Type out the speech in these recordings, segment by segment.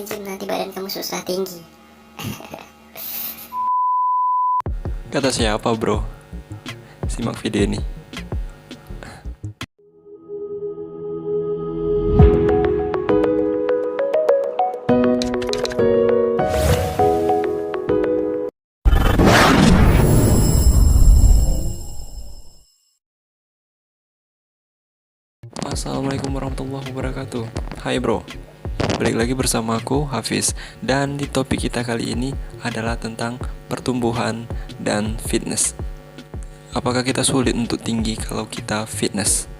nge-gym nanti badan kamu susah tinggi. Kata siapa bro? Simak video ini. Assalamualaikum warahmatullahi wabarakatuh. Hai bro, balik lagi bersama aku Hafiz. Dan di topik kita kali ini adalah tentang pertumbuhan dan fitness. Apakah kita sulit untuk tinggi kalau kita fitness?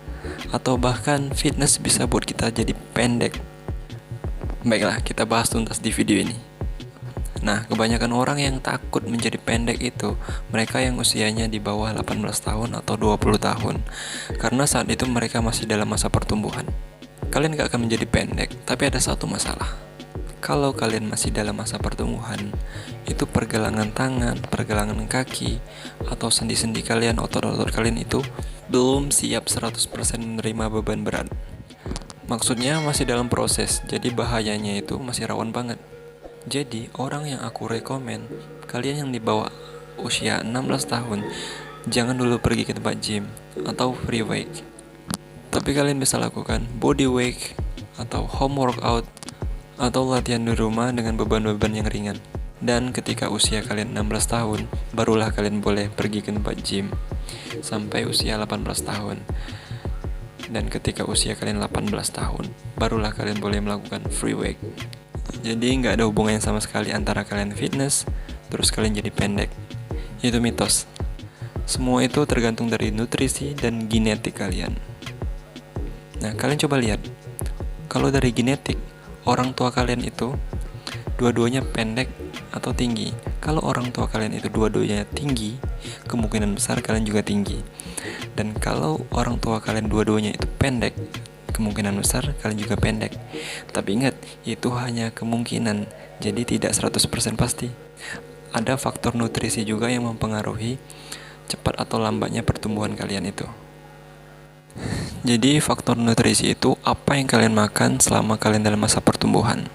Atau bahkan fitness bisa buat kita jadi pendek? Baiklah, kita bahas tuntas di video ini. Nah, kebanyakan orang yang takut menjadi pendek itu mereka yang usianya di bawah 18 tahun atau 20 tahun. Karena saat itu mereka masih dalam masa pertumbuhan. Kalian gak akan menjadi pendek, tapi ada satu masalah. Kalau kalian masih dalam masa pertumbuhan, itu pergelangan tangan, pergelangan kaki, atau sendi-sendi kalian, otot-otot kalian itu belum siap 100% menerima beban berat. Maksudnya masih dalam proses, jadi bahayanya itu masih rawan banget. Jadi orang yang aku rekomen, kalian yang di bawah usia 16 tahun, jangan dulu pergi ke tempat gym atau free weight. Tapi kalian bisa lakukan body weight atau home workout atau latihan di rumah dengan beban-beban yang ringan. Dan ketika usia kalian 16 tahun, barulah kalian boleh pergi ke tempat gym sampai usia 18 tahun. Dan ketika usia kalian 18 tahun, barulah kalian boleh melakukan free weight. Jadi nggak ada hubungannya sama sekali antara kalian fitness, terus kalian jadi pendek. Itu mitos. Semua itu tergantung dari nutrisi dan genetik kalian. Nah, kalian coba lihat. Kalau dari genetik, orang tua kalian itu dua-duanya pendek atau tinggi. Kalau orang tua kalian itu dua-duanya tinggi, kemungkinan besar kalian juga tinggi. Dan kalau orang tua kalian dua-duanya itu pendek, kemungkinan besar kalian juga pendek. Tapi ingat, itu hanya kemungkinan, jadi tidak 100% pasti. Ada faktor nutrisi juga yang mempengaruhi cepat atau lambatnya pertumbuhan kalian itu. Jadi faktor nutrisi itu apa yang kalian makan selama kalian dalam masa pertumbuhan.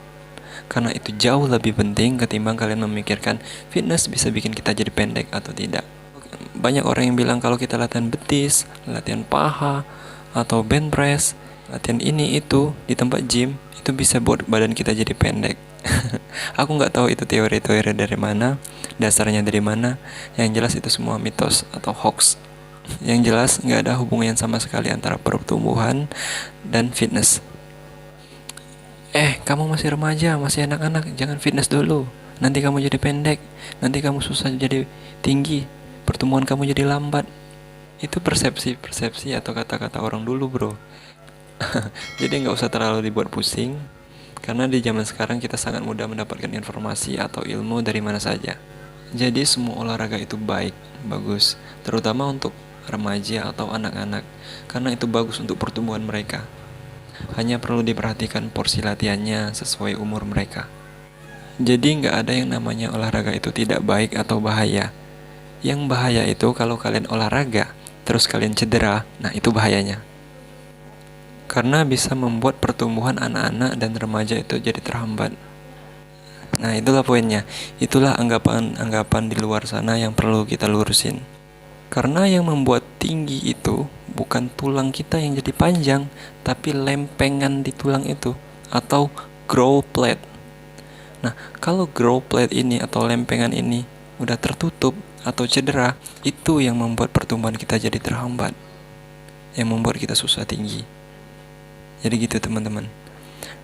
Karena itu jauh lebih penting ketimbang kalian memikirkan fitness bisa bikin kita jadi pendek atau tidak. Banyak orang yang bilang kalau kita latihan betis, latihan paha, atau bench press, latihan ini itu di tempat gym itu bisa buat badan kita jadi pendek. Aku nggak tahu itu teori-teori dari mana, dasarnya dari mana. Yang jelas itu semua mitos atau hoax. Yang jelas nggak ada hubungan sama sekali antara pertumbuhan dan fitness. Kamu masih remaja, masih anak-anak, jangan fitness dulu. Nanti kamu jadi pendek, nanti kamu susah jadi tinggi, pertumbuhan kamu jadi lambat. Itu persepsi atau kata-kata orang dulu bro. Jadi nggak usah terlalu dibuat pusing, karena di zaman sekarang kita sangat mudah mendapatkan informasi atau ilmu dari mana saja. Jadi semua olahraga itu baik, bagus, terutama untuk remaja atau anak-anak, karena itu bagus untuk pertumbuhan mereka. Hanya perlu diperhatikan porsi latihannya sesuai umur mereka. Jadi nggak ada yang namanya olahraga itu tidak baik atau bahaya. Yang bahaya itu kalau kalian olahraga, terus kalian cedera, nah itu bahayanya. Karena bisa membuat pertumbuhan anak-anak dan remaja itu jadi terhambat. Nah, itulah poinnya. Itulah anggapan-anggapan di luar sana yang perlu kita lurusin. Karena yang membuat tinggi itu bukan tulang kita yang jadi panjang, tapi lempengan di tulang itu atau growth plate. Nah, kalau growth plate ini atau lempengan ini udah tertutup atau cedera, itu yang membuat pertumbuhan kita jadi terhambat. Yang membuat kita susah tinggi. Jadi gitu teman-teman.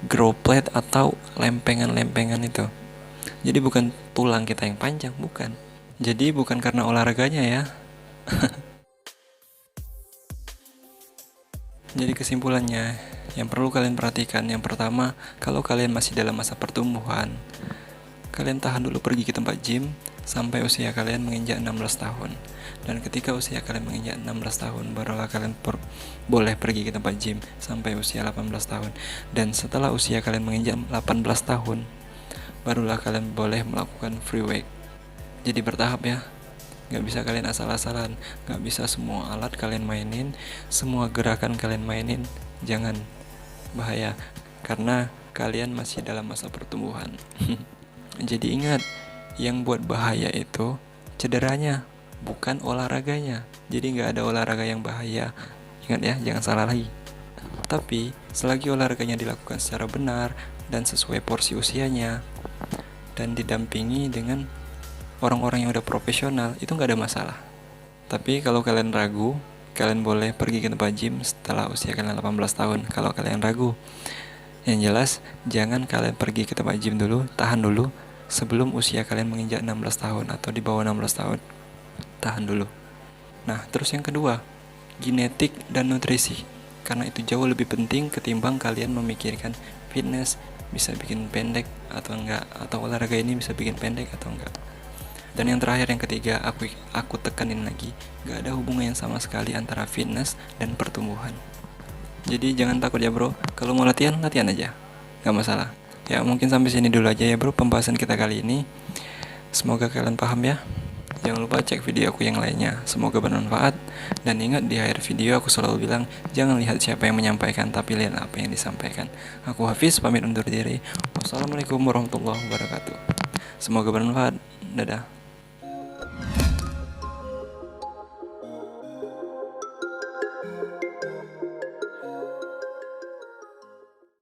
Growth plate atau lempengan-lempengan itu. Jadi bukan tulang kita yang panjang, bukan. Jadi bukan karena olahraganya ya. Jadi kesimpulannya, yang perlu kalian perhatikan, yang pertama, kalau kalian masih dalam masa pertumbuhan, kalian tahan dulu pergi ke tempat gym sampai usia kalian menginjak 16 tahun. Dan ketika usia kalian menginjak 16 tahun, barulah kalian boleh pergi ke tempat gym sampai usia 18 tahun. Dan setelah usia kalian menginjak 18 tahun, barulah kalian boleh melakukan free weight. Jadi bertahap ya. Gak bisa kalian asal-asalan, gak bisa semua alat kalian mainin, semua gerakan kalian mainin. Jangan, bahaya. Karena kalian masih dalam masa pertumbuhan. Jadi ingat, yang buat bahaya itu cederanya, bukan olahraganya. Jadi nggak ada olahraga yang bahaya. Ingat ya, jangan salah lagi. Tapi selagi olahraganya dilakukan secara benar dan sesuai porsi usianya, dan didampingi dengan orang-orang yang udah profesional, itu nggak ada masalah. Tapi kalau kalian ragu, kalian boleh pergi ke tempat gym setelah usia kalian 18 tahun. Kalau kalian ragu, yang jelas jangan kalian pergi ke tempat gym dulu, tahan dulu sebelum usia kalian menginjak 16 tahun atau di bawah 16 tahun. Tahan dulu. Nah, terus yang kedua, genetik dan nutrisi. Karena itu jauh lebih penting ketimbang kalian memikirkan fitness bisa bikin pendek atau enggak, atau olahraga ini bisa bikin pendek atau enggak. Dan yang terakhir, yang ketiga, aku tekanin lagi, gak ada hubungan yang sama sekali antara fitness dan pertumbuhan. Jadi jangan takut ya bro, kalau mau latihan aja, gak masalah. Ya mungkin sampai sini dulu aja ya bro pembahasan kita kali ini. Semoga kalian paham ya. Jangan lupa cek video aku yang lainnya, semoga bermanfaat. Dan ingat, di akhir video aku selalu bilang, jangan lihat siapa yang menyampaikan, tapi lihat apa yang disampaikan. Aku Hafiz, pamit undur diri. Wassalamualaikum warahmatullahi wabarakatuh. Semoga bermanfaat. Dadah.